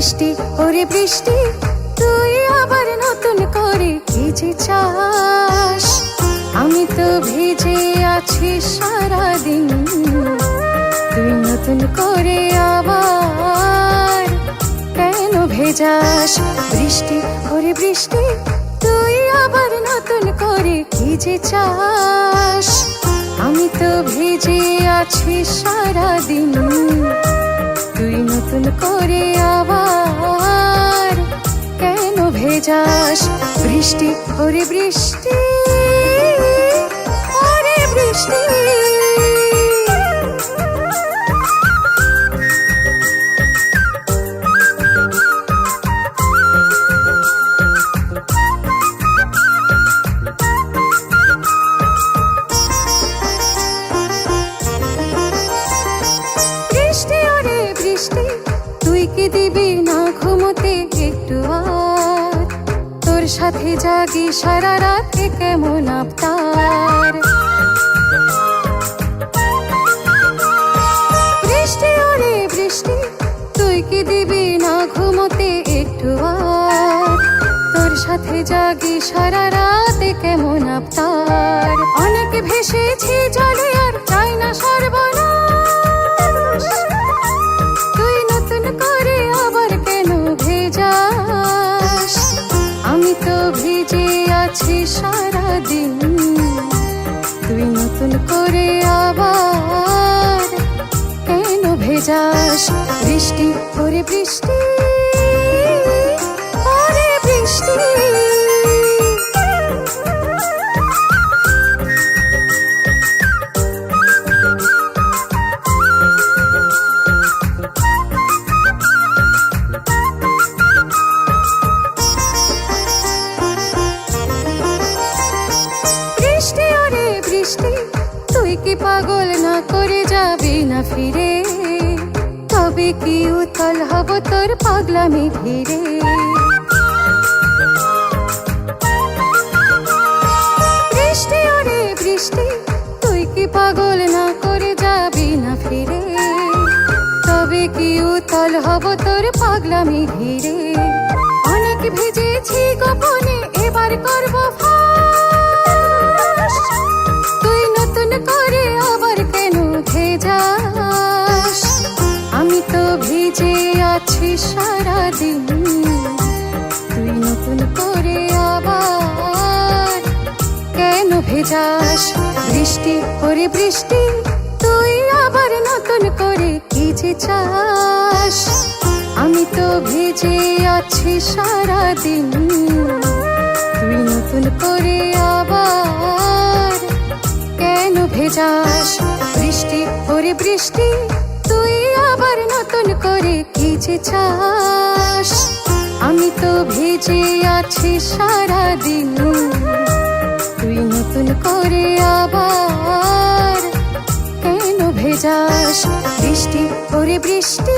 বৃষ্টি ওরে বৃষ্টি, তুই আবার নতুন করে কি যে চাস। আমি তো ভিজে আছি সারাদিন, তুই নতুন করে আবার কেন ভেজাস। বৃষ্টি ওরে বৃষ্টি, তুই আবার নতুন করে কি যে চাস। আমি তো ভিজে আছি সারাদিন, তুই নতুন করে আবার কেন ভেজাস। বৃষ্টি ওরে বৃষ্টি, ওরে বৃষ্টি। বৃষ্টি ওরে বৃষ্টি, তুই কি দিবি না ঘুমোতে একটু আর। তোর সাথে জাগি সারা রাতে কেমন আবতার। বৃষ্টি ওরে বৃষ্টি, তুই কি দিবি না ঘুমোতে একটু আর। তোর সাথে জাগি সারা রাতে কেমন আবতার। অনেক ভেসেছি জলে আর চাই না সর্বনাশ। তুই নতুন করে আবার কেন ভেজাস। আমি তো ভিজে আছি সারাদিন, তুই নতুন করে আবার কেন ভেজাস। বৃষ্টি ওরে বৃষ্টি, ওরে বৃষ্টি। বৃষ্টি ওরে বৃষ্টি, তুই কি পাগল না করে যাবি না ফিরে। তবে কি উতল হব তোর পাগলামি ঘিরে। বৃষ্টি ওরে বৃষ্টি, তুই কি পাগল না করে যাবি না ফিরে। তবে কি উতল হব তোর পাগলামি ঘিরে। অনেক ভিজেছি গোপনে, এবার করব ফাঁস। তুই নতুন করে আবার কেন ভেজাস। আমি তো ভিজে আছি সারাদিন, তুই নতুন করে আবার কেন ভেজাস। বৃষ্টি ওরে বৃষ্টি, তুই আবার নতুন করে কি যে চাস। আমি তো ভিজে আছি সারাদিন, তুই নতুন করে আবার কেন ভেজাস। বৃষ্টি ওরে বৃষ্টি, তুই আবার নতুন করে কি যে চাস। আমি তো ভিজে আছি সারাদিন, তুই নতুন করে আবার কেন ভেজাস। বৃষ্টি ওরে বৃষ্টি।